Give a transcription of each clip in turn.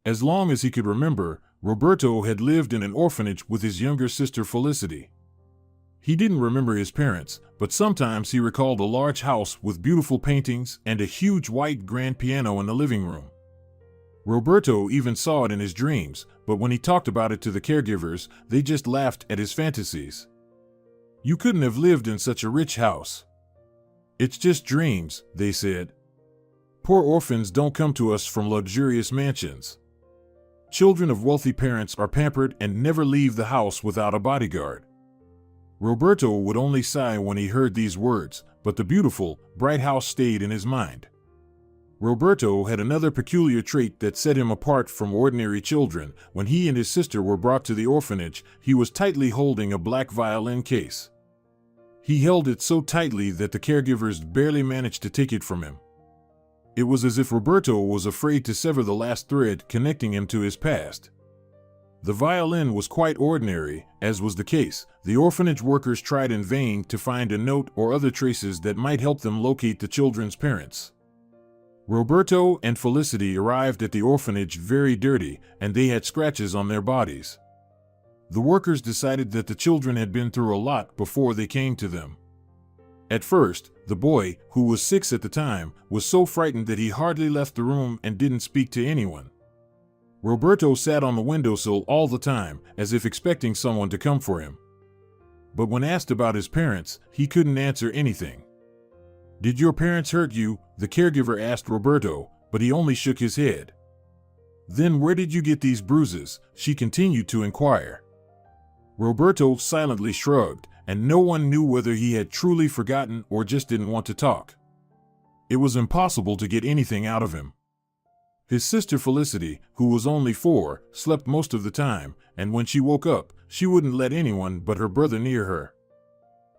As long as he could remember, Roberto had lived in an orphanage with his younger sister Felicity. He didn't remember his parents, but sometimes he recalled a large house with beautiful paintings and a huge white grand piano in the living room. Roberto even saw it in his dreams, but when he talked about it to the caregivers, they just laughed at his fantasies. "You couldn't have lived in such a rich house. It's just dreams," they said. "Poor orphans don't come to us from luxurious mansions. Children of wealthy parents are pampered and never leave the house without a bodyguard." Roberto would only sigh when he heard these words, but the beautiful, bright house stayed in his mind. Roberto had another peculiar trait that set him apart from ordinary children. When he and his sister were brought to the orphanage, he was tightly holding a black violin case. He held it so tightly that the caregivers barely managed to take it from him. It was as if Roberto was afraid to sever the last thread connecting him to his past. The violin was quite ordinary, as was the case. The orphanage workers tried in vain to find a note or other traces that might help them locate the children's parents. Roberto and Felicity arrived at the orphanage very dirty, and they had scratches on their bodies. The workers decided that the children had been through a lot before they came to them. At first, the boy, who was 6 at the time, was so frightened that he hardly left the room and didn't speak to anyone. Roberto sat on the windowsill all the time, as if expecting someone to come for him. But when asked about his parents, he couldn't answer anything. "Did your parents hurt you?" the caregiver asked Roberto, but he only shook his head. "Then where did you get these bruises?" she continued to inquire. Roberto silently shrugged, and no one knew whether he had truly forgotten or just didn't want to talk. It was impossible to get anything out of him. His sister Felicity, who was only 4, slept most of the time, and when she woke up, she wouldn't let anyone but her brother near her.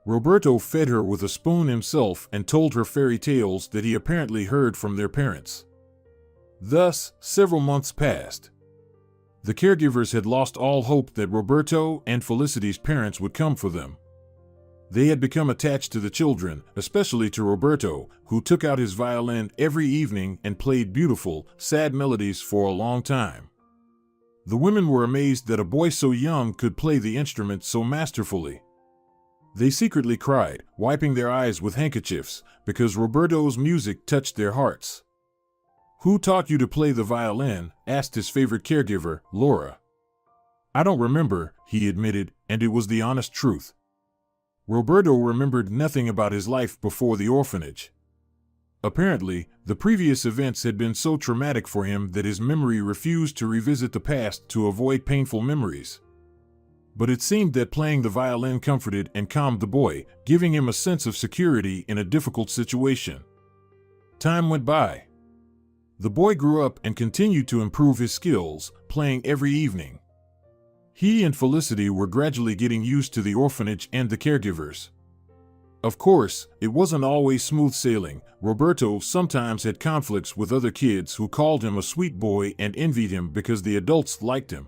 Roberto fed her with a spoon himself and told her fairy tales that he apparently heard from their parents. Thus, several months passed. The caregivers had lost all hope that Roberto and Felicity's parents would come for them. They had become attached to the children, especially to Roberto, who took out his violin every evening and played beautiful, sad melodies for a long time. The women were amazed that a boy so young could play the instrument so masterfully. They secretly cried, wiping their eyes with handkerchiefs, because Roberto's music touched their hearts. "Who taught you to play the violin?" asked his favorite caregiver, Laura. "I don't remember," he admitted, and it was the honest truth. Roberto remembered nothing about his life before the orphanage. Apparently, the previous events had been so traumatic for him that his memory refused to revisit the past to avoid painful memories. But it seemed that playing the violin comforted and calmed the boy, giving him a sense of security in a difficult situation. Time went by. The boy grew up and continued to improve his skills, playing every evening. He and Felicity were gradually getting used to the orphanage and the caregivers. Of course, it wasn't always smooth sailing. Roberto sometimes had conflicts with other kids who called him a sweet boy and envied him because the adults liked him.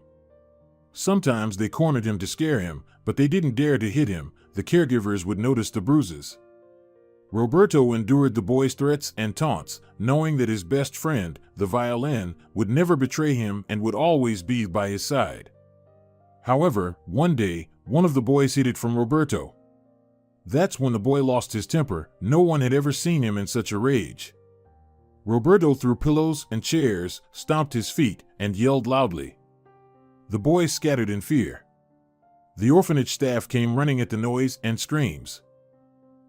Sometimes they cornered him to scare him, but they didn't dare to hit him. The caregivers would notice the bruises. Roberto endured the boy's threats and taunts, knowing that his best friend, the violin, would never betray him and would always be by his side. However, one day, one of the boys hid it from Roberto. That's when the boy lost his temper. No one had ever seen him in such a rage. Roberto threw pillows and chairs, stomped his feet, and yelled loudly. The boys scattered in fear. The orphanage staff came running at the noise and screams.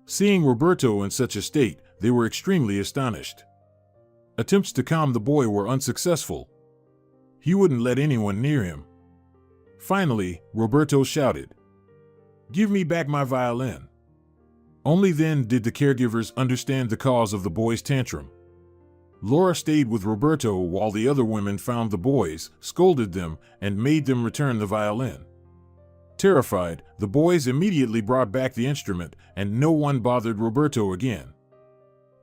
Seeing Roberto in such a state, they were extremely astonished. Attempts to calm the boy were unsuccessful. He wouldn't let anyone near him. Finally, Roberto shouted, "Give me back my violin." Only then did the caregivers understand the cause of the boy's tantrum. Laura stayed with Roberto while the other women found the boys, scolded them, and made them return the violin. Terrified, the boys immediately brought back the instrument, and no one bothered Roberto again.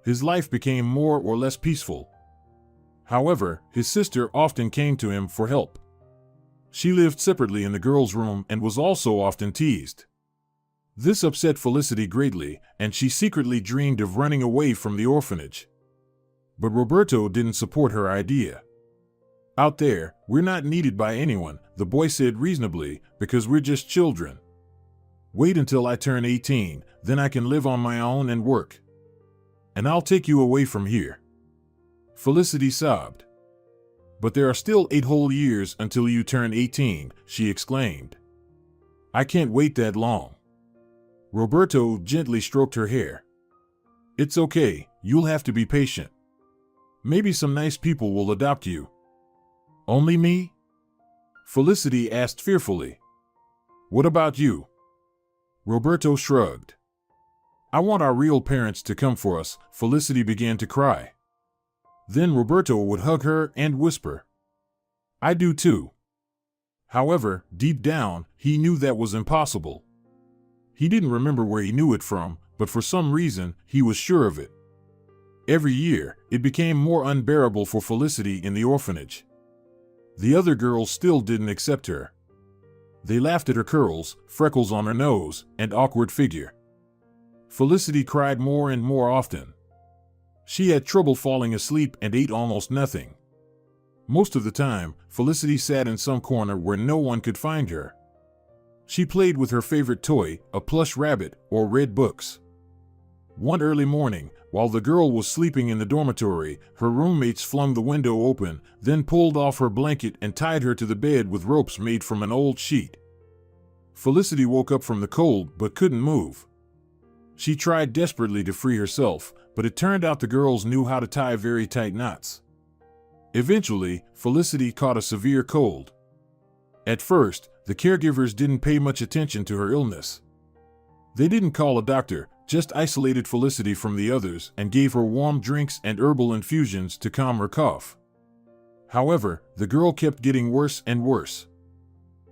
His life became more or less peaceful. However, his sister often came to him for help. She lived separately in the girls' room and was also often teased. This upset Felicity greatly, and she secretly dreamed of running away from the orphanage. But Roberto didn't support her idea. Out there, we're not needed by anyone, the boy said reasonably, because we're just children. Wait until I turn 18, then I can live on my own and work. And I'll take you away from here. Felicity sobbed. But there are still 8 whole years until you turn 18, she exclaimed. I can't wait that long. Roberto gently stroked her hair. It's okay, you'll have to be patient. Maybe some nice people will adopt you. Only me? Felicity asked fearfully. What about you? Roberto shrugged. I want our real parents to come for us. Felicity began to cry. Then Roberto would hug her and whisper, I do too. However, deep down, he knew that was impossible. He didn't remember where he knew it from, but for some reason, he was sure of it. Every year, it became more unbearable for Felicity in the orphanage. The other girls still didn't accept her. They laughed at her curls, freckles on her nose, and awkward figure. Felicity cried more and more often. She had trouble falling asleep and ate almost nothing. Most of the time, Felicity sat in some corner where no one could find her. She played with her favorite toy, a plush rabbit, or read books. One early morning, while the girl was sleeping in the dormitory, her roommates flung the window open, then pulled off her blanket and tied her to the bed with ropes made from an old sheet. Felicity woke up from the cold but couldn't move. She tried desperately to free herself, but it turned out the girls knew how to tie very tight knots. Eventually, Felicity caught a severe cold. At first, the caregivers didn't pay much attention to her illness. They didn't call a doctor, just isolated Felicity from the others and gave her warm drinks and herbal infusions to calm her cough. However, the girl kept getting worse and worse.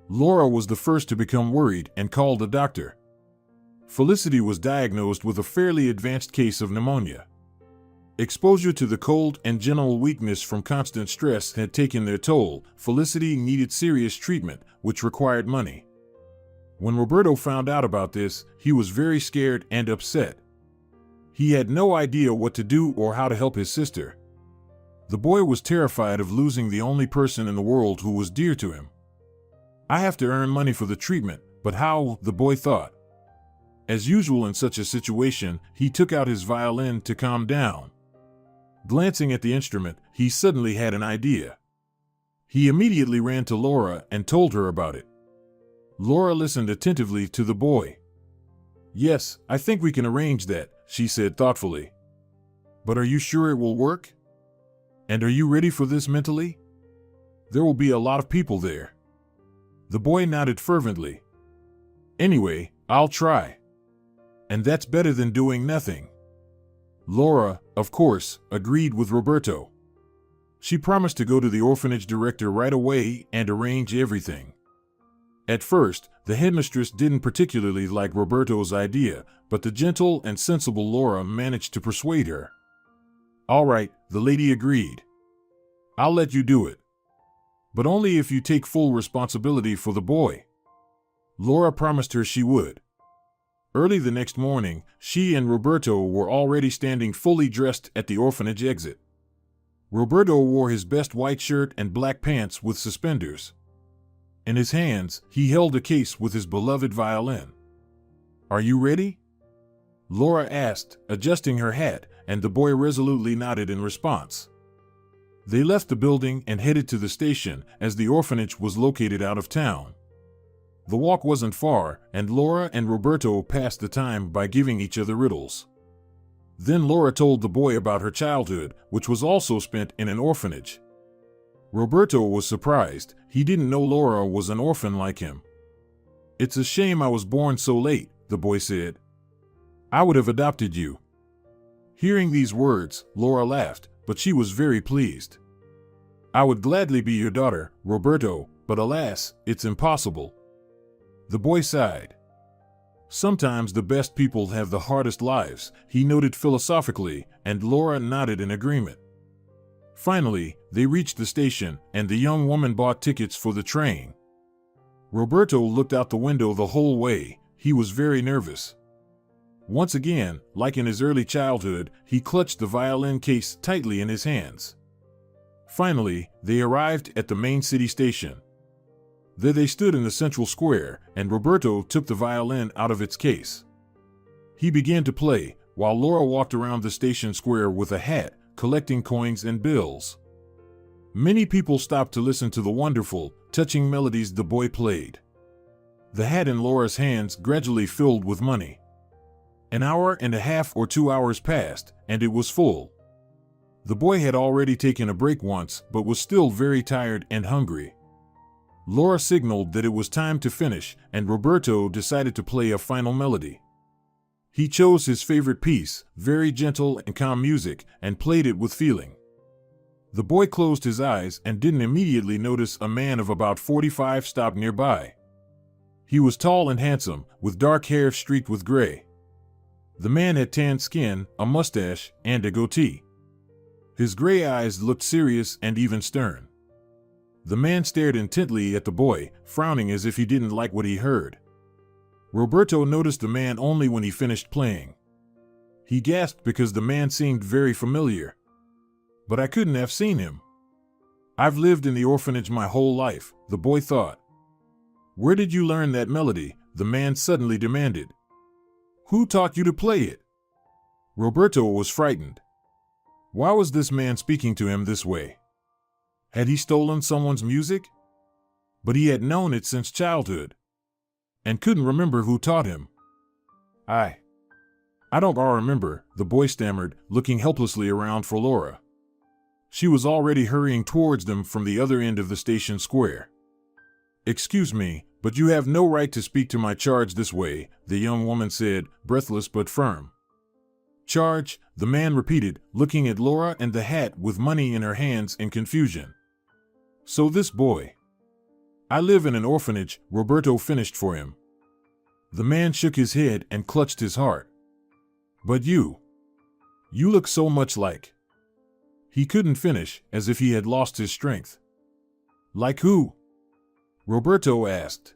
Laura was the first to become worried and called a doctor. Felicity was diagnosed with a fairly advanced case of pneumonia. Exposure to the cold and general weakness from constant stress had taken their toll. Felicity needed serious treatment, which required money. When Roberto found out about this, he was very scared and upset. He had no idea what to do or how to help his sister. The boy was terrified of losing the only person in the world who was dear to him. I have to earn money for the treatment, but how? The boy thought. As usual in such a situation, he took out his violin to calm down. Glancing at the instrument, he suddenly had an idea. He immediately ran to Laura and told her about it. Laura listened attentively to the boy. Yes, I think we can arrange that, she said thoughtfully. But are you sure it will work? And are you ready for this mentally? There will be a lot of people there. The boy nodded fervently. Anyway, I'll try. And that's better than doing nothing. Laura, of course, agreed with Roberto. She promised to go to the orphanage director right away and arrange everything. At first, the headmistress didn't particularly like Roberto's idea, but the gentle and sensible Laura managed to persuade her. All right, the lady agreed. I'll let you do it. But only if you take full responsibility for the boy. Laura promised her she would. Early the next morning, she and Roberto were already standing fully dressed at the orphanage exit. Roberto wore his best white shirt and black pants with suspenders. In his hands, he held a case with his beloved violin. Are you ready? Laura asked, adjusting her hat, and the boy resolutely nodded in response. They left the building and headed to the station, as the orphanage was located out of town. The walk wasn't far, and Laura and Roberto passed the time by giving each other riddles. Then Laura told the boy about her childhood, which was also spent in an orphanage. Roberto was surprised. He didn't know Laura was an orphan like him. It's a shame I was born so late, the boy said. I would have adopted you. Hearing these words, Laura laughed, but she was very pleased. I would gladly be your daughter, Roberto, but alas, it's impossible. The boy sighed. Sometimes the best people have the hardest lives, he noted philosophically, and Laura nodded in agreement. Finally, they reached the station, and the young woman bought tickets for the train. Roberto looked out the window the whole way. He was very nervous. Once again, like in his early childhood, he clutched the violin case tightly in his hands. Finally, they arrived at the main city station. There they stood in the central square, and Roberto took the violin out of its case. He began to play, while Laura walked around the station square with a hat, collecting coins and bills. Many people stopped to listen to the wonderful, touching melodies the boy played. The hat in Laura's hands gradually filled with money. An hour and a half or 2 hours passed, and it was full. The boy had already taken a break once, but was still very tired and hungry. Laura signaled that it was time to finish, and Roberto decided to play a final melody. He chose his favorite piece, very gentle and calm music, and played it with feeling. The boy closed his eyes and didn't immediately notice a man of about 45 stopped nearby. He was tall and handsome, with dark hair streaked with gray. The man had tanned skin, a mustache, and a goatee. His gray eyes looked serious and even stern. The man stared intently at the boy, frowning as if he didn't like what he heard. Roberto noticed the man only when he finished playing. He gasped because the man seemed very familiar. But I couldn't have seen him. I've lived in the orphanage my whole life, the boy thought. Where did you learn that melody? The man suddenly demanded. Who taught you to play it? Roberto was frightened. Why was this man speaking to him this way? Had he stolen someone's music? But he had known it since childhood, and couldn't remember who taught him. I don't remember, the boy stammered, looking helplessly around for Laura. She was already hurrying towards them from the other end of the station square. Excuse me, but you have no right to speak to my charge this way, the young woman said, breathless but firm. Charge, the man repeated, looking at Laura and the hat with money in her hands in confusion. So this boy. I live in an orphanage, Roberto finished for him. The man shook his head and clutched his heart. But you look so much like. He couldn't finish, as if he had lost his strength. Like who? Roberto asked.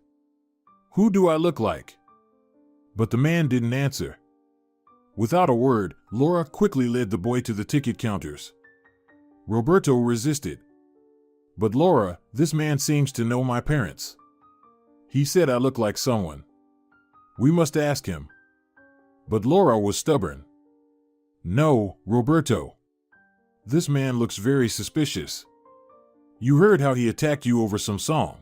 Who do I look like? But the man didn't answer. Without a word, Laura quickly led the boy to the ticket counters. Roberto resisted. But Laura, this man seems to know my parents. He said I look like someone. We must ask him. But Laura was stubborn. No, Roberto. This man looks very suspicious. You heard how he attacked you over some song.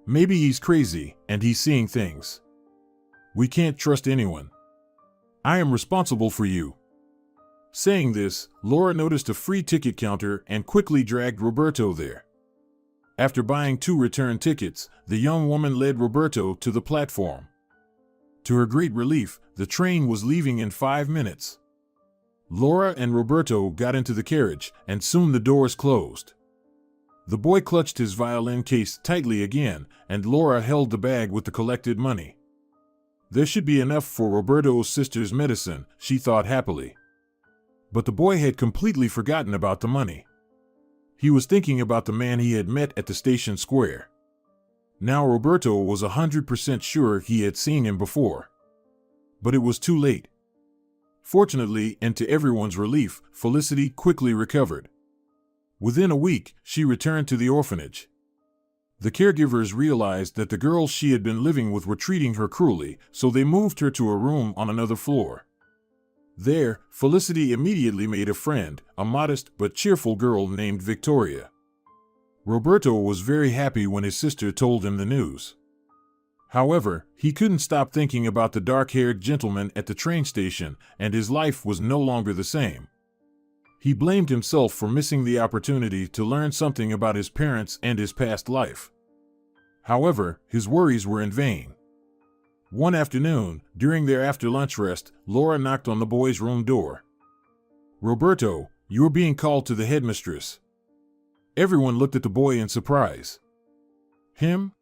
Maybe he's crazy, and he's seeing things. We can't trust anyone. I am responsible for you. Saying this, Laura noticed a free ticket counter and quickly dragged Roberto there. After buying 2 return tickets, the young woman led Roberto to the platform. To her great relief, the train was leaving in 5 minutes. Laura and Roberto got into the carriage, and soon the doors closed. The boy clutched his violin case tightly again, and Laura held the bag with the collected money. There should be enough for Roberto's sister's medicine, she thought happily. But the boy had completely forgotten about the money. He was thinking about the man he had met at the station square. Now Roberto was 100% sure he had seen him before. But it was too late. Fortunately, and to everyone's relief, Felicity quickly recovered. Within a week, she returned to the orphanage. The caregivers realized that the girls she had been living with were treating her cruelly, so they moved her to a room on another floor. There, Felicity immediately made a friend, a modest but cheerful girl named Victoria. Roberto was very happy when his sister told him the news. However, he couldn't stop thinking about the dark-haired gentleman at the train station, and his life was no longer the same. He blamed himself for missing the opportunity to learn something about his parents and his past life. However, his worries were in vain. One afternoon, during their after-lunch rest, Laura knocked on the boy's room door. Roberto, you are being called to the headmistress. Everyone looked at the boy in surprise. Him?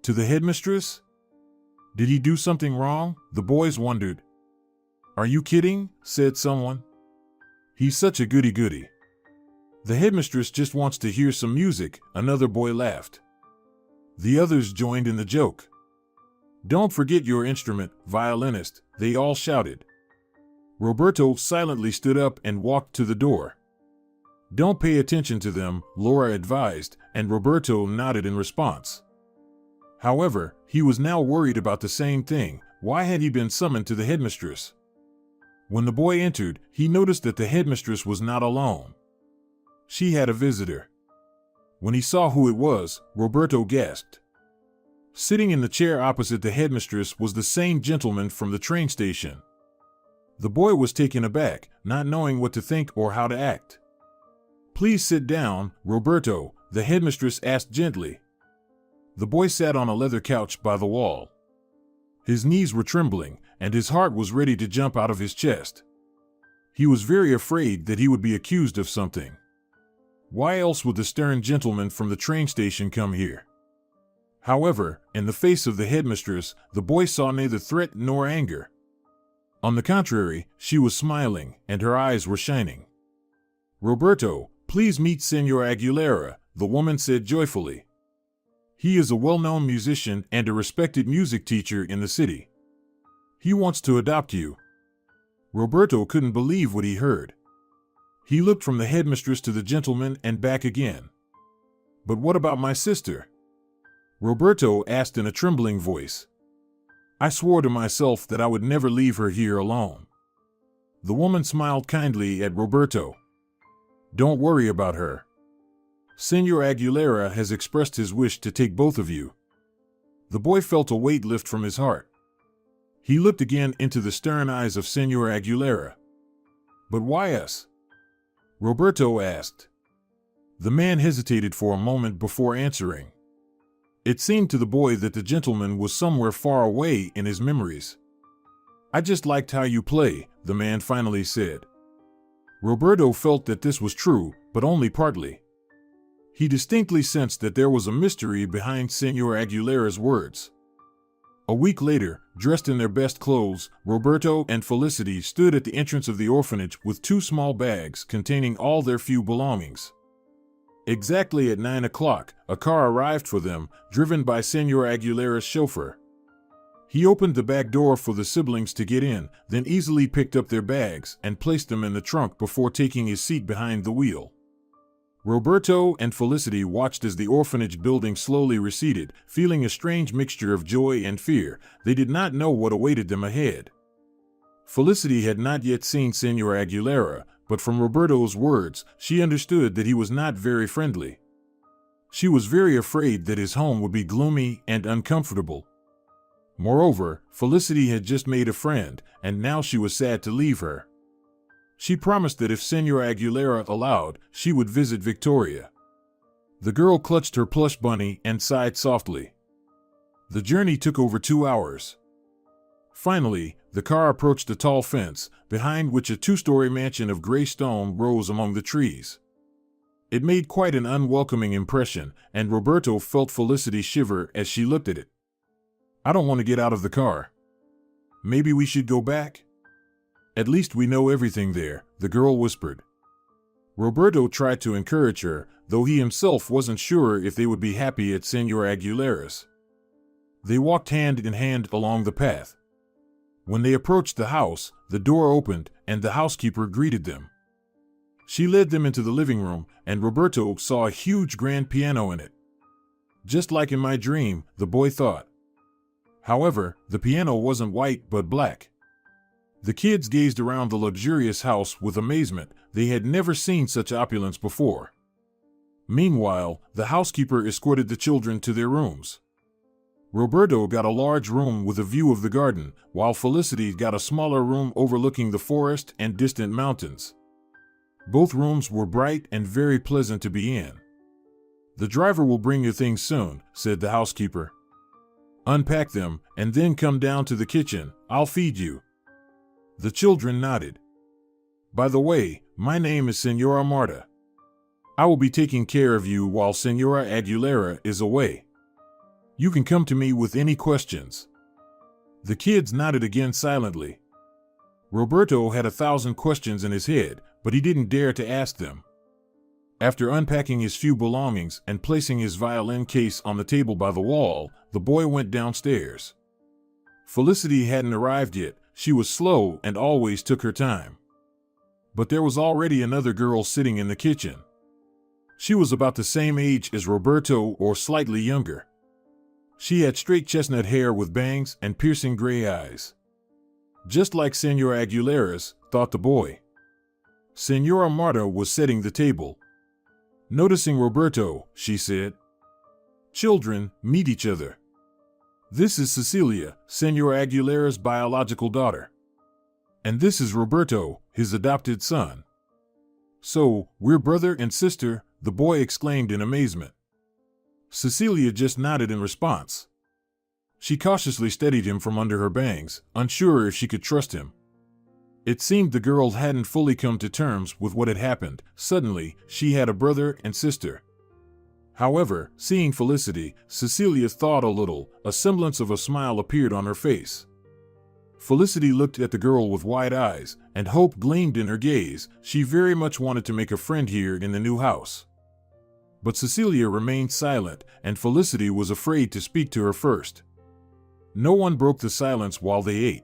To the headmistress? Did he do something wrong? The boys wondered. Are you kidding? Said someone. He's such a goody-goody. The headmistress just wants to hear some music, another boy laughed. The others joined in the joke. Don't forget your instrument, violinist, they all shouted. Roberto silently stood up and walked to the door. Don't pay attention to them, Laura advised, and Roberto nodded in response. However, he was now worried about the same thing. Why had he been summoned to the headmistress? When the boy entered, he noticed that the headmistress was not alone. She had a visitor. When he saw who it was, Roberto gasped. Sitting in the chair opposite the headmistress was the same gentleman from the train station. The boy was taken aback, not knowing what to think or how to act. "Please sit down, Roberto," the headmistress asked gently. The boy sat on a leather couch by the wall. His knees were trembling, and his heart was ready to jump out of his chest. He was very afraid that he would be accused of something. Why else would the stern gentleman from the train station come here? However, in the face of the headmistress, the boy saw neither threat nor anger. On the contrary, she was smiling, and her eyes were shining. "Roberto, please meet Senor Aguilera," the woman said joyfully. "He is a well-known musician and a respected music teacher in the city. He wants to adopt you." Roberto couldn't believe what he heard. He looked from the headmistress to the gentleman and back again. "But what about my sister?" Roberto asked in a trembling voice. "I swore to myself that I would never leave her here alone." The woman smiled kindly at Roberto. "Don't worry about her. Senor Aguilera has expressed his wish to take both of you." The boy felt a weight lift from his heart. He looked again into the stern eyes of Senor Aguilera. "But why us?" Roberto asked. The man hesitated for a moment before answering. It seemed to the boy that the gentleman was somewhere far away in his memories. "I just liked how you play," the man finally said. Roberto felt that this was true, but only partly. He distinctly sensed that there was a mystery behind Senor Aguilera's words. A week later, dressed in their best clothes, Roberto and Felicity stood at the entrance of the orphanage with 2 small bags containing all their few belongings. Exactly at 9 o'clock, a car arrived for them, driven by Senor Aguilera's chauffeur. He opened the back door for the siblings to get in, then easily picked up their bags and placed them in the trunk before taking his seat behind the wheel. Roberto and Felicity watched as the orphanage building slowly receded, feeling a strange mixture of joy and fear. They did not know what awaited them ahead. Felicity had not yet seen Senor Aguilera, but from Roberto's words, she understood that he was not very friendly. She was very afraid that his home would be gloomy and uncomfortable. Moreover, Felicity had just made a friend, and now she was sad to leave her. She promised that if Senor Aguilera allowed, she would visit Victoria. The girl clutched her plush bunny and sighed softly. The journey took over 2 hours. Finally, the car approached a tall fence, behind which a 2-story mansion of gray stone rose among the trees. It made quite an unwelcoming impression, and Roberto felt Felicity shiver as she looked at it. "I don't want to get out of the car. Maybe we should go back? At least we know everything there," the girl whispered. Roberto tried to encourage her, though he himself wasn't sure if they would be happy at Senor Aguilera's. They walked hand in hand along the path. When they approached the house, the door opened, and the housekeeper greeted them. She led them into the living room, and Roberto saw a huge grand piano in it. Just like in my dream, the boy thought. However, the piano wasn't white but black. The kids gazed around the luxurious house with amazement. They had never seen such opulence before. Meanwhile, the housekeeper escorted the children to their rooms. Roberto got a large room with a view of the garden, while Felicity got a smaller room overlooking the forest and distant mountains. Both rooms were bright and very pleasant to be in. "The driver will bring your things soon," said the housekeeper. "Unpack them, and then come down to the kitchen. I'll feed you." The children nodded. "By the way, my name is Senora Marta. I will be taking care of you while Senora Aguilera is away. You can come to me with any questions." The kids nodded again silently. Roberto had 1,000 questions in his head, but he didn't dare to ask them. After unpacking his few belongings and placing his violin case on the table by the wall, the boy went downstairs. Felicity hadn't arrived yet. She was slow and always took her time. But there was already another girl sitting in the kitchen. She was about the same age as Roberto or slightly younger. She had straight chestnut hair with bangs and piercing gray eyes. Just like Señora Aguilera's, thought the boy. Señora Marta was setting the table. Noticing Roberto, she said, "Children, meet each other. This is Cecilia, Señora Aguilera's biological daughter. And this is Roberto, his adopted son." "So, we're brother and sister?" the boy exclaimed in amazement. Cecilia just nodded in response. She cautiously steadied him from under her bangs, unsure if she could trust him. It seemed the girl hadn't fully come to terms with what had happened. Suddenly, she had a brother and sister. However, seeing Felicity, Cecilia thawed a little. A semblance of a smile appeared on her face. Felicity looked at the girl with wide eyes, and hope gleamed in her gaze. She very much wanted to make a friend here in the new house. But Cecilia remained silent, and Felicity was afraid to speak to her first. No one broke the silence while they ate.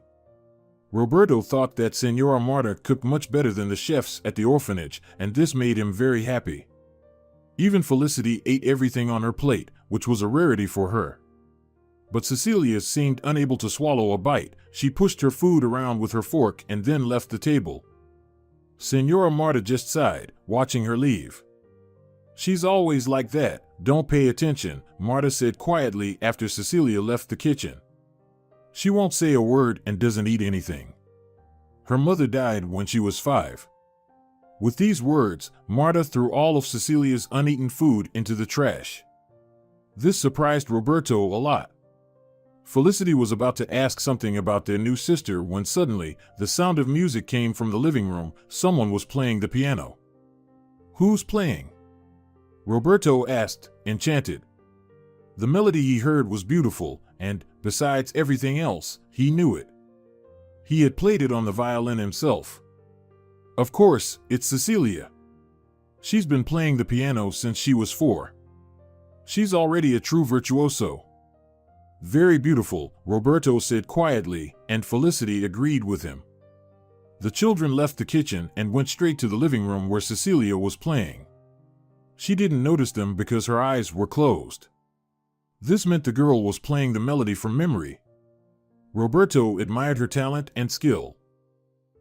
Roberto thought that Señora Marta cooked much better than the chefs at the orphanage, and this made him very happy. Even Felicity ate everything on her plate, which was a rarity for her. But Cecilia seemed unable to swallow a bite. She pushed her food around with her fork and then left the table. Señora Marta just sighed, watching her leave. "She's always like that, don't pay attention," Marta said quietly after Cecilia left the kitchen. "She won't say a word and doesn't eat anything. Her mother died when she was 5. With these words, Marta threw all of Cecilia's uneaten food into the trash. This surprised Roberto a lot. Felicity was about to ask something about their new sister when suddenly, the sound of music came from the living room. Someone was playing the piano. "Who's playing?" Roberto asked, enchanted. The melody he heard was beautiful, and, besides everything else, he knew it. He had played it on the violin himself. "Of course, it's Cecilia. She's been playing the piano since she was 4. She's already a true virtuoso." "Very beautiful," Roberto said quietly, and Felicity agreed with him. The children left the kitchen and went straight to the living room where Cecilia was playing. She didn't notice them because her eyes were closed. This meant the girl was playing the melody from memory. Roberto admired her talent and skill.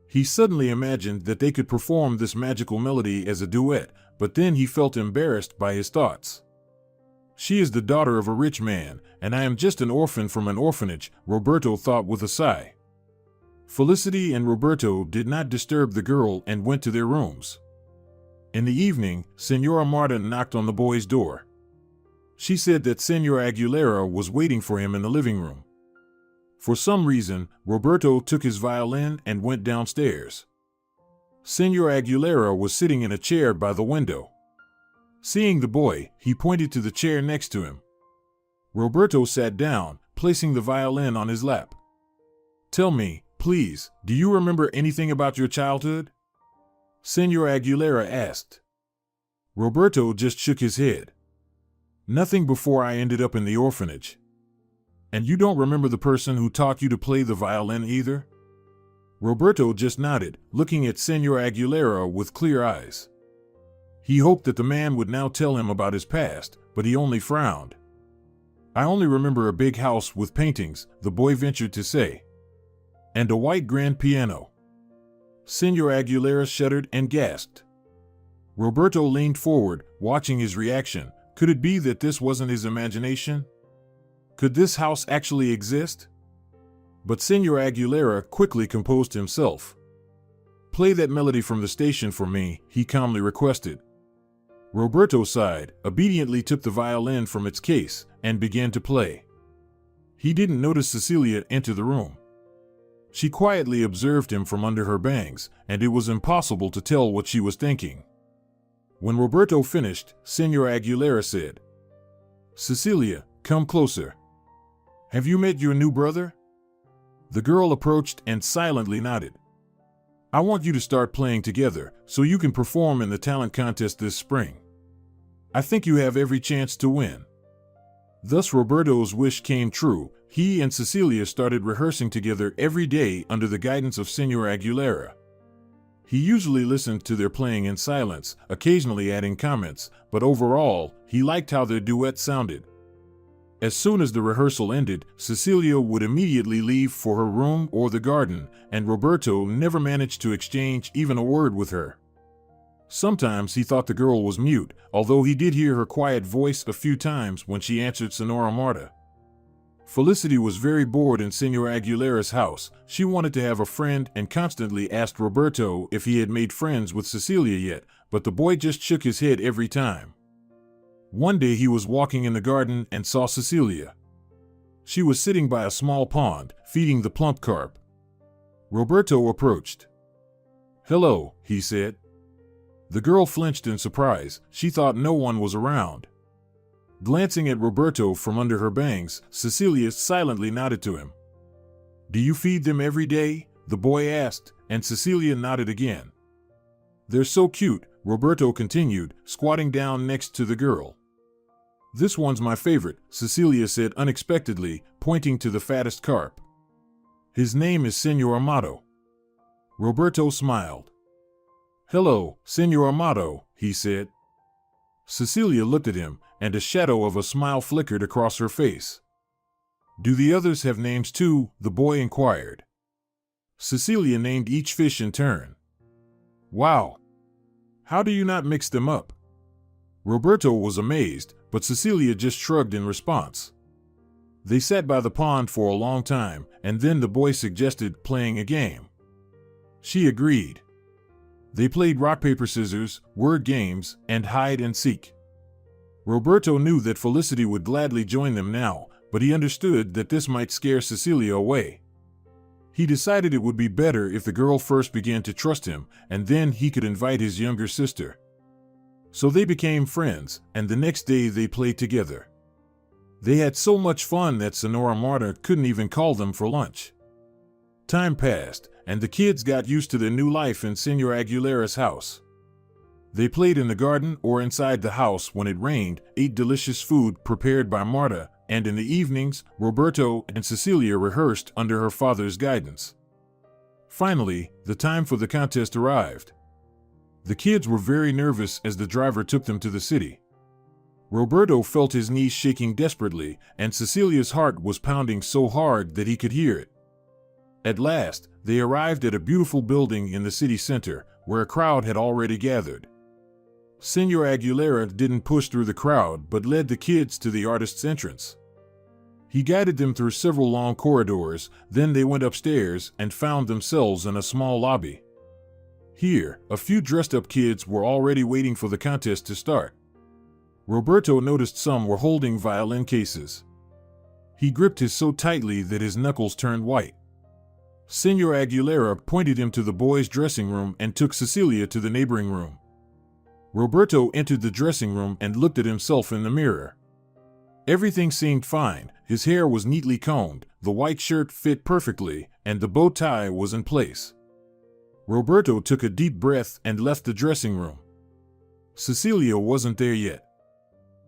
He suddenly imagined that they could perform this magical melody as a duet, but then he felt embarrassed by his thoughts. "She is the daughter of a rich man, and I am just an orphan from an orphanage," Roberto thought with a sigh. Felicity and Roberto did not disturb the girl and went to their rooms. In the evening, Señora Marta knocked on the boy's door. She said that Señora Aguilera was waiting for him in the living room. For some reason, Roberto took his violin and went downstairs. Señora Aguilera was sitting in a chair by the window. Seeing the boy, he pointed to the chair next to him. Roberto sat down, placing the violin on his lap. "Tell me, please, do you remember anything about your childhood?" Señora Aguilera asked. Roberto just shook his head. "Nothing before I ended up in the orphanage." "And you don't remember the person who taught you to play the violin either?" Roberto just nodded, looking at Señora Aguilera with clear eyes. He hoped that the man would now tell him about his past, but he only frowned. "I only remember a big house with paintings," the boy ventured to say. "And a white grand piano." Señora Aguilera shuddered and gasped. Roberto leaned forward, watching his reaction. Could it be that this wasn't his imagination? Could this house actually exist? But Señora Aguilera quickly composed himself. "Play that melody from the station for me," he calmly requested. Roberto sighed, obediently took the violin from its case, and began to play. He didn't notice Cecilia enter the room. She quietly observed him from under her bangs, and it was impossible to tell what she was thinking. When Roberto finished, Señora Aguilera said, "Cecilia, come closer. Have you met your new brother?" The girl approached and silently nodded. "I want you to start playing together, so you can perform in the talent contest this spring. I think you have every chance to win." Thus Roberto's wish came true. He and Cecilia started rehearsing together every day under the guidance of Señora Aguilera. He usually listened to their playing in silence, occasionally adding comments, but overall, he liked how their duet sounded. As soon as the rehearsal ended, Cecilia would immediately leave for her room or the garden, and Roberto never managed to exchange even a word with her. Sometimes he thought the girl was mute, although he did hear her quiet voice a few times when she answered Sonora Marta. Felicity was very bored in Senor Aguilera's house. She wanted to have a friend and constantly asked Roberto if he had made friends with Cecilia yet, but the boy just shook his head every time. One day he was walking in the garden and saw Cecilia. She was sitting by a small pond, feeding the plump carp. Roberto approached. "Hello," he said. The girl flinched in surprise. She thought no one was around. Glancing at Roberto from under her bangs, Cecilia silently nodded to him. "Do you feed them every day?" the boy asked, and Cecilia nodded again. "They're so cute," Roberto continued, squatting down next to the girl. "This one's my favorite," Cecilia said unexpectedly, pointing to the fattest carp. "His name is Senor Amato." Roberto smiled. "Hello, Senor Amato," he said. Cecilia looked at him, and a shadow of a smile flickered across her face. "Do the others have names too?" the boy inquired. Cecilia named each fish in turn. "Wow! How do you not mix them up?" Roberto was amazed, but Cecilia just shrugged in response. They sat by the pond for a long time, and then the boy suggested playing a game. She agreed. They played rock, paper, scissors, word games, and hide and seek. Roberto knew that Felicity would gladly join them now, but he understood that this might scare Cecilia away. He decided it would be better if the girl first began to trust him, and then he could invite his younger sister. So they became friends, and the next day they played together. They had so much fun that Sonora Marta couldn't even call them for lunch. Time passed, and the kids got used to their new life in Senor Aguilera's house. They played in the garden or inside the house when it rained, ate delicious food prepared by Marta, and in the evenings, Roberto and Cecilia rehearsed under her father's guidance. Finally, the time for the contest arrived. The kids were very nervous as the driver took them to the city. Roberto felt his knees shaking desperately, and Cecilia's heart was pounding so hard that he could hear it. At last, they arrived at a beautiful building in the city center, where a crowd had already gathered. Senor Aguilera didn't push through the crowd but led the kids to the artist's entrance. He guided them through several long corridors, then they went upstairs and found themselves in a small lobby. Here, a few dressed-up kids were already waiting for the contest to start. Roberto noticed some were holding violin cases. He gripped his so tightly that his knuckles turned white. Senor Aguilera pointed him to the boys' dressing room and took Cecilia to the neighboring room. Roberto entered the dressing room and looked at himself in the mirror. Everything seemed fine. His hair was neatly combed, the white shirt fit perfectly, and the bow tie was in place. Roberto took a deep breath and left the dressing room. Cecilia wasn't there yet.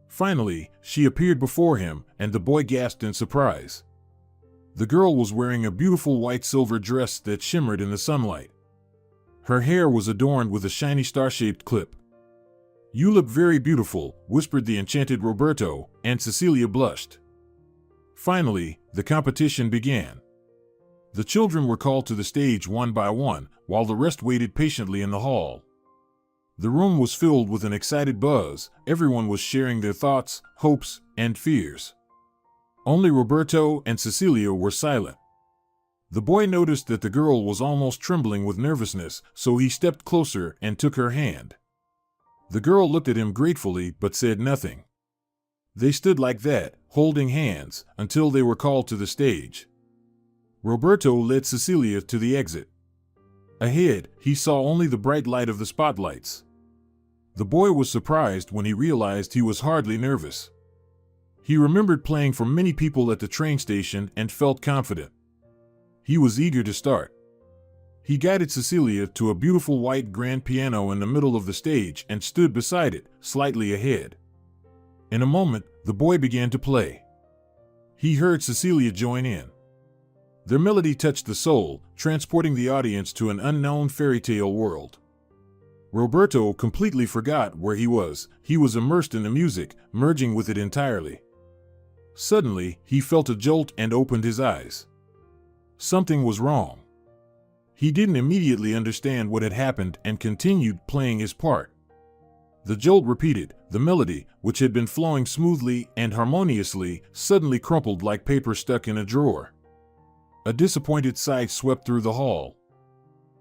Finally, she appeared before him, and the boy gasped in surprise. The girl was wearing a beautiful white silver dress that shimmered in the sunlight. Her hair was adorned with a shiny star-shaped clip. "You look very beautiful," whispered the enchanted Roberto, and Cecilia blushed. Finally, the competition began. The children were called to the stage one by one, while the rest waited patiently in the hall. The room was filled with an excited buzz. Everyone was sharing their thoughts, hopes, and fears. Only Roberto and Cecilia were silent. The boy noticed that the girl was almost trembling with nervousness, so he stepped closer and took her hand. The girl looked at him gratefully but said nothing. They stood like that, holding hands, until they were called to the stage. Roberto led Cecilia to the exit. Ahead, he saw only the bright light of the spotlights. The boy was surprised when he realized he was hardly nervous. He remembered playing for many people at the train station and felt confident. He was eager to start. He guided Cecilia to a beautiful white grand piano in the middle of the stage and stood beside it, slightly ahead. In a moment, the boy began to play. He heard Cecilia join in. Their melody touched the soul, transporting the audience to an unknown fairy tale world. Roberto completely forgot where he was. He was immersed in the music, merging with it entirely. Suddenly, he felt a jolt and opened his eyes. Something was wrong. He didn't immediately understand what had happened and continued playing his part. The jolt repeated. The melody, which had been flowing smoothly and harmoniously, suddenly crumpled like paper stuck in a drawer. A disappointed sigh swept through the hall.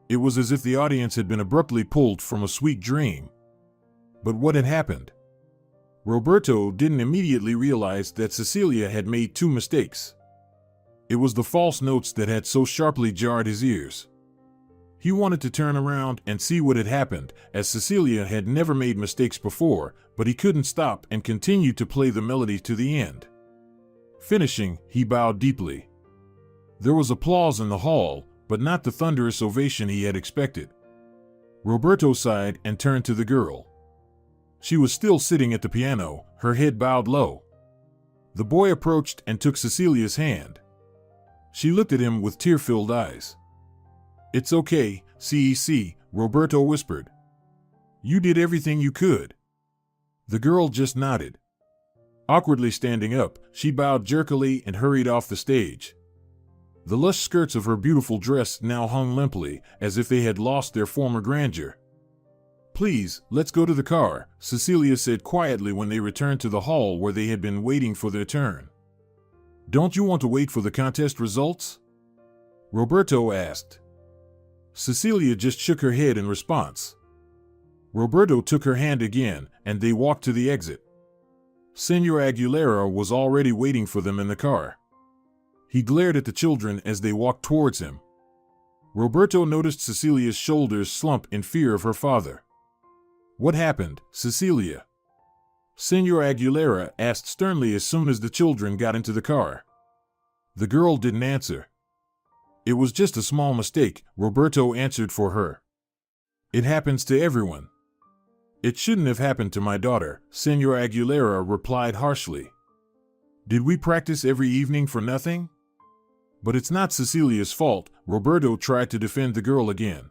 It was as if the audience had been abruptly pulled from a sweet dream. But what had happened? Roberto didn't immediately realize that Cecilia had made two mistakes. It was the false notes that had so sharply jarred his ears. He wanted to turn around and see what had happened, as Cecilia had never made mistakes before, but he couldn't stop and continued to play the melody to the end. Finishing, he bowed deeply. There was applause in the hall, but not the thunderous ovation he had expected. Roberto sighed and turned to the girl. She was still sitting at the piano, her head bowed low. The boy approached and took Cecilia's hand. She looked at him with tear-filled eyes. "It's okay, CEC," Roberto whispered. "You did everything you could." The girl just nodded. Awkwardly standing up, she bowed jerkily and hurried off the stage. The lush skirts of her beautiful dress now hung limply, as if they had lost their former grandeur. "Please, let's go to the car," Cecilia said quietly when they returned to the hall where they had been waiting for their turn. "Don't you want to wait for the contest results?" Roberto asked. Cecilia just shook her head in response. Roberto took her hand again, and they walked to the exit. Senor Aguilera was already waiting for them in the car. He glared at the children as they walked towards him. Roberto noticed Cecilia's shoulders slump in fear of her father. "What happened, Cecilia?" Senor Aguilera asked sternly as soon as the children got into the car. The girl didn't answer. "It was just a small mistake," Roberto answered for her. "It happens to everyone." "It shouldn't have happened to my daughter," Senor Aguilera replied harshly. "Did we practice every evening for nothing?" "But it's not Cecilia's fault," Roberto tried to defend the girl again.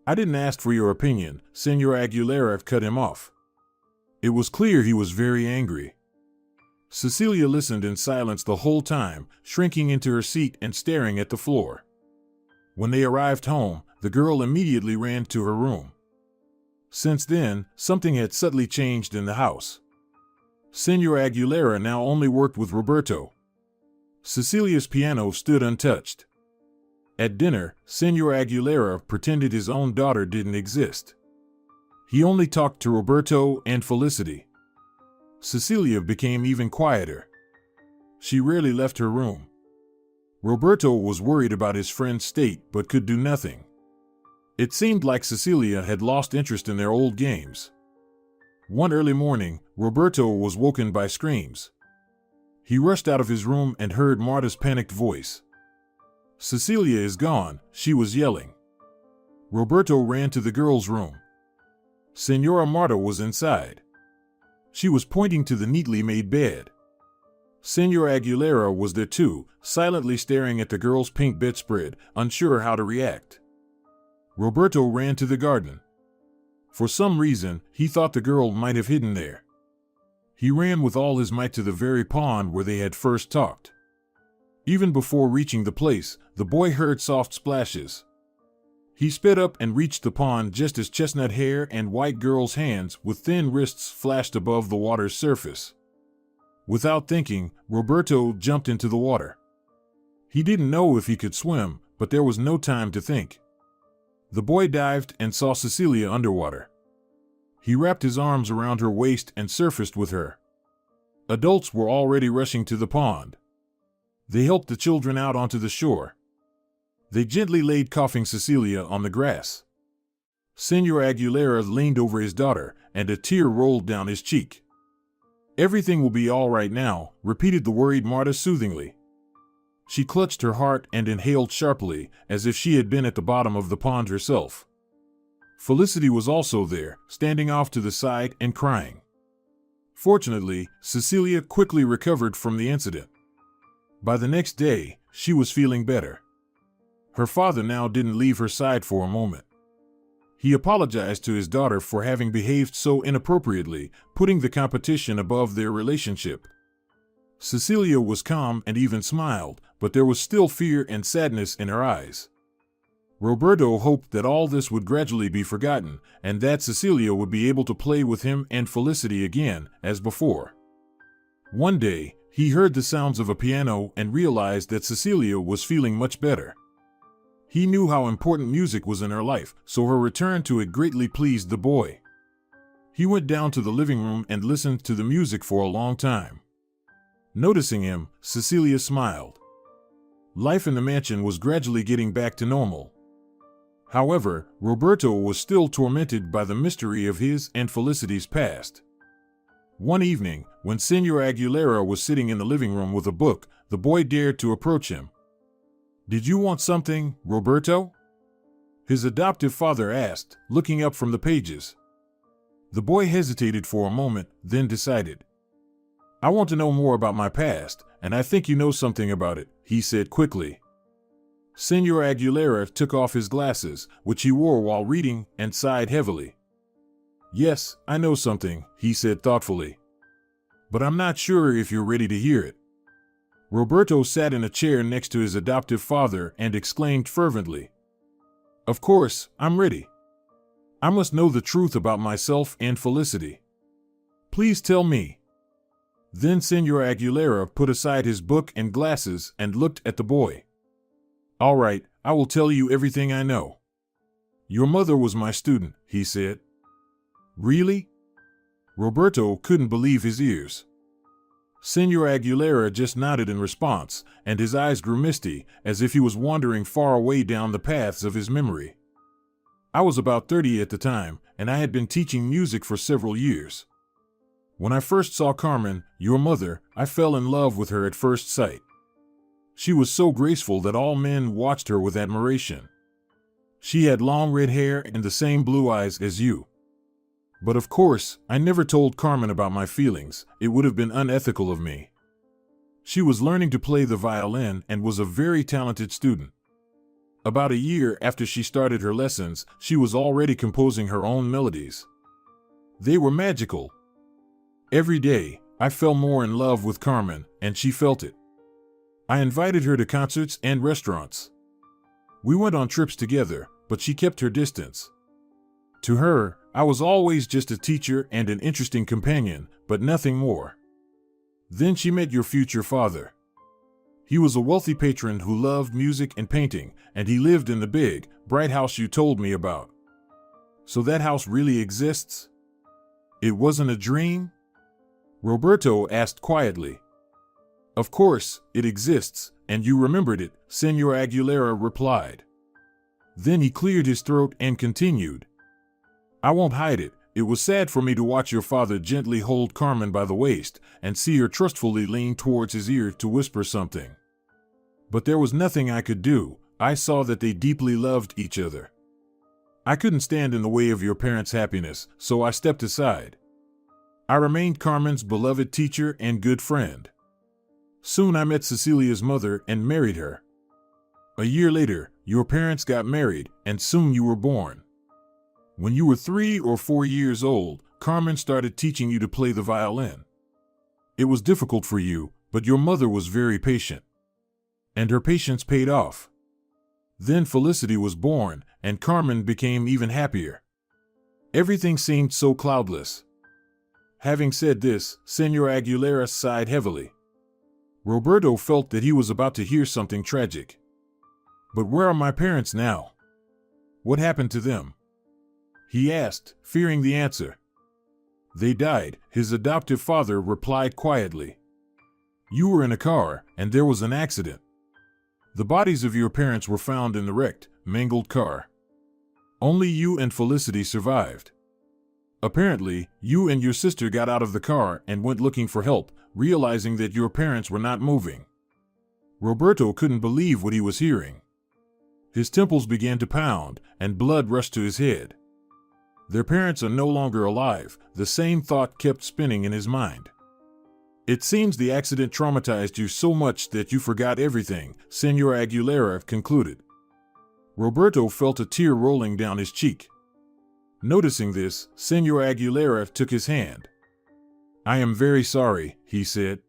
"I didn't ask for your opinion," Senor Aguilera cut him off. It was clear he was very angry. Cecilia listened in silence the whole time, shrinking into her seat and staring at the floor. When they arrived home, the girl immediately ran to her room. Since then, something had subtly changed in the house. Senor Aguilera now only worked with Roberto. Cecilia's piano stood untouched. At dinner, Senor Aguilera pretended his own daughter didn't exist. He only talked to Roberto and Felicity. Cecilia became even quieter. She rarely left her room. Roberto was worried about his friend's state but could do nothing. It seemed like Cecilia had lost interest in their old games. One early morning, Roberto was woken by screams. He rushed out of his room and heard Marta's panicked voice. "Cecilia is gone," she was yelling. Roberto ran to the girl's room. Senora Marta was inside. She was pointing to the neatly made bed. Senor Aguilera was there too, silently staring at the girl's pink bedspread, unsure how to react. Roberto ran to the garden. For some reason, he thought the girl might have hidden there. He ran with all his might to the very pond where they had first talked. Even before reaching the place, the boy heard soft splashes. He sped up and reached the pond just as chestnut hair and white girl's hands with thin wrists flashed above the water's surface. Without thinking, Roberto jumped into the water. He didn't know if he could swim, but there was no time to think. The boy dived and saw Cecilia underwater. He wrapped his arms around her waist and surfaced with her. Adults were already rushing to the pond. They helped the children out onto the shore. They gently laid coughing Cecilia on the grass. Senor Aguilera leaned over his daughter, and a tear rolled down his cheek. "Everything will be all right now," repeated the worried Marta soothingly. She clutched her heart and inhaled sharply, as if she had been at the bottom of the pond herself. Felicity was also there, standing off to the side and crying. Fortunately, Cecilia quickly recovered from the incident. By the next day, she was feeling better. Her father now didn't leave her side for a moment. He apologized to his daughter for having behaved so inappropriately, putting the competition above their relationship. Cecilia was calm and even smiled, but there was still fear and sadness in her eyes. Roberto hoped that all this would gradually be forgotten, and that Cecilia would be able to play with him and Felicity again, as before. One day, he heard the sounds of a piano and realized that Cecilia was feeling much better. He knew how important music was in her life, so her return to it greatly pleased the boy. He went down to the living room and listened to the music for a long time. Noticing him, Cecilia smiled. Life in the mansion was gradually getting back to normal. However, Roberto was still tormented by the mystery of his and Felicity's past. One evening, when Senor Aguilera was sitting in the living room with a book, the boy dared to approach him. "Did you want something, Roberto?" his adoptive father asked, looking up from the pages. The boy hesitated for a moment, then decided. "I want to know more about my past, and I think you know something about it," he said quickly. Senor Aguilera took off his glasses, which he wore while reading, and sighed heavily. "Yes, I know something," he said thoughtfully. "But I'm not sure if you're ready to hear it." Roberto sat in a chair next to his adoptive father and exclaimed fervently, "Of course, I'm ready. I must know the truth about myself and Felicity. Please tell me." Then Senor Aguilera put aside his book and glasses and looked at the boy. "All right, I will tell you everything I know. Your mother was my student," he said. "Really?" Roberto couldn't believe his ears. Senor Aguilera just nodded in response, and his eyes grew misty, as if he was wandering far away down the paths of his memory. "I was about 30 at the time, and I had been teaching music for several years. When I first saw Carmen, your mother, I fell in love with her at first sight. She was so graceful that all men watched her with admiration. She had long red hair and the same blue eyes as you. But of course, I never told Carmen about my feelings. It would have been unethical of me. She was learning to play the violin and was a very talented student. About a year after she started her lessons, she was already composing her own melodies. They were magical. Every day, I fell more in love with Carmen, and she felt it. I invited her to concerts and restaurants. We went on trips together, but she kept her distance. To her, I was always just a teacher and an interesting companion, but nothing more. Then she met your future father. He was a wealthy patron who loved music and painting, and he lived in the big, bright house you told me about. So that house really exists? It wasn't a dream? Roberto asked quietly. Of course, it exists, and you remembered it, Senor Aguilera replied. Then he cleared his throat and continued. I won't hide it. It was sad for me to watch your father gently hold Carmen by the waist and see her trustfully lean towards his ear to whisper something. But there was nothing I could do. I saw that they deeply loved each other. I couldn't stand in the way of your parents' happiness, so I stepped aside. I remained Carmen's beloved teacher and good friend. Soon I met Cecilia's mother and married her. A year later, your parents got married, and soon you were born. When you were 3 or 4 years old, Carmen started teaching you to play the violin. It was difficult for you, but your mother was very patient. And her patience paid off. Then Felicity was born, and Carmen became even happier. Everything seemed so cloudless. Having said this, Senor Aguilera sighed heavily. Roberto felt that he was about to hear something tragic. But where are my parents now? What happened to them? He asked, fearing the answer. They died, his adoptive father replied quietly. You were in a car, and there was an accident. The bodies of your parents were found in the wrecked, mangled car. Only you and Felicity survived. Apparently, you and your sister got out of the car and went looking for help, realizing that your parents were not moving. Roberto couldn't believe what he was hearing. His temples began to pound, and blood rushed to his head. Their parents are no longer alive, the same thought kept spinning in his mind. It seems the accident traumatized you so much that you forgot everything, Senor Aguilera concluded. Roberto felt a tear rolling down his cheek. Noticing this, Senor Aguilera took his hand. "I am very sorry," he said.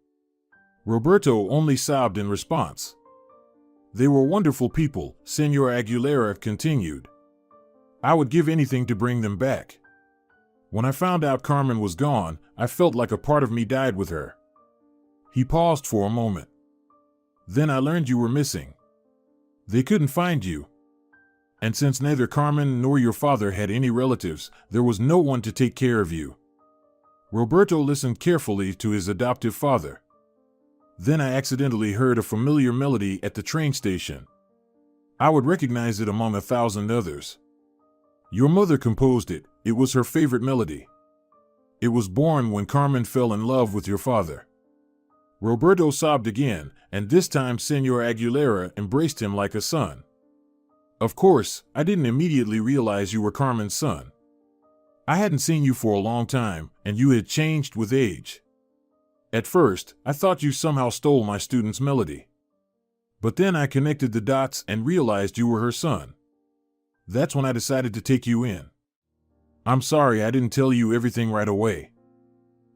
Roberto only sobbed in response. "They were wonderful people," Senor Aguilera continued. "I would give anything to bring them back. When I found out Carmen was gone, I felt like a part of me died with her." He paused for a moment. "Then I learned you were missing. They couldn't find you. And since neither Carmen nor your father had any relatives, there was no one to take care of you." Roberto listened carefully to his adoptive father. "Then I accidentally heard a familiar melody at the train station. I would recognize it among 1,000 others. Your mother composed it. It was her favorite melody. It was born when Carmen fell in love with your father." Roberto sobbed again, and this time Senor Aguilera embraced him like a son. "Of course, I didn't immediately realize you were Carmen's son. I hadn't seen you for a long time, and you had changed with age. At first, I thought you somehow stole my student's melody. But then I connected the dots and realized you were her son. That's when I decided to take you in. I'm sorry I didn't tell you everything right away.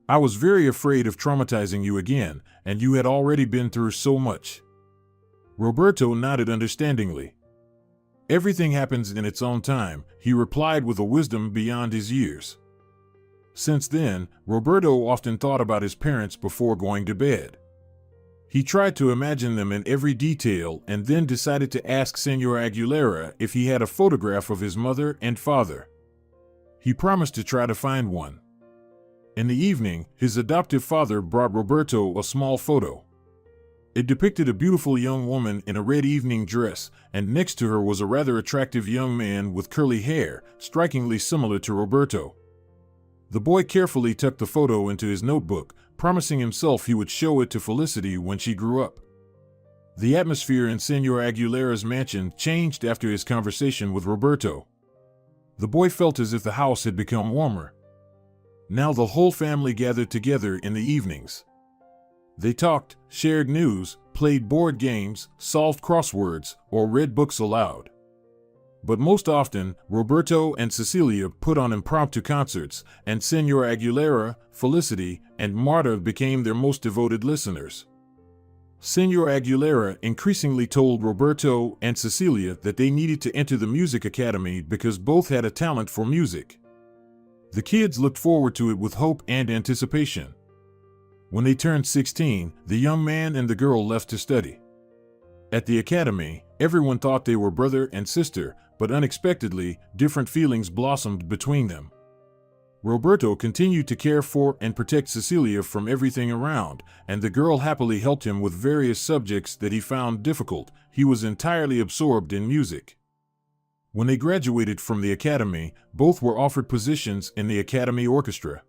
I was very afraid of traumatizing you again, and you had already been through so much." Roberto nodded understandingly. "Everything happens in its own time," he replied with a wisdom beyond his years. Since then, Roberto often thought about his parents before going to bed. He tried to imagine them in every detail and then decided to ask Senor Aguilera if he had a photograph of his mother and father. He promised to try to find one. In the evening, his adoptive father brought Roberto a small photo. It depicted a beautiful young woman in a red evening dress, and next to her was a rather attractive young man with curly hair, strikingly similar to Roberto. The boy carefully tucked the photo into his notebook, promising himself he would show it to Felicity when she grew up. The atmosphere in Senor Aguilera's mansion changed after his conversation with Roberto. The boy felt as if the house had become warmer. Now the whole family gathered together in the evenings. They talked, shared news, played board games, solved crosswords, or read books aloud. But most often, Roberto and Cecilia put on impromptu concerts, and Senor Aguilera, Felicity, and Marta became their most devoted listeners. Senor Aguilera increasingly told Roberto and Cecilia that they needed to enter the music academy because both had a talent for music. The kids looked forward to it with hope and anticipation. When they turned 16, the young man and the girl left to study. At the academy, everyone thought they were brother and sister, but unexpectedly, different feelings blossomed between them. Roberto continued to care for and protect Cecilia from everything around, and the girl happily helped him with various subjects that he found difficult. He was entirely absorbed in music. When they graduated from the academy, both were offered positions in the academy orchestra.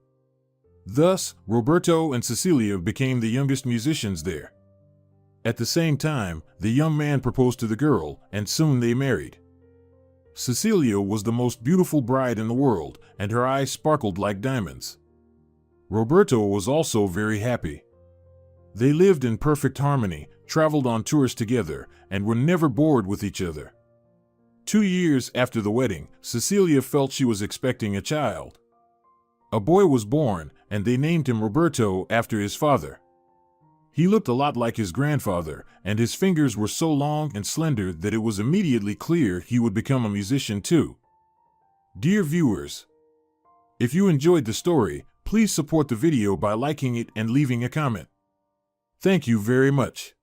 Thus, Roberto and Cecilia became the youngest musicians there. At the same time, the young man proposed to the girl, and soon they married. Cecilia was the most beautiful bride in the world, and her eyes sparkled like diamonds. Roberto was also very happy. They lived in perfect harmony, traveled on tours together, and were never bored with each other. 2 years after the wedding, Cecilia felt she was expecting a child. A boy was born, and they named him Roberto after his father. He looked a lot like his grandfather, and his fingers were so long and slender that it was immediately clear he would become a musician too. Dear viewers, if you enjoyed the story, please support the video by liking it and leaving a comment. Thank you very much.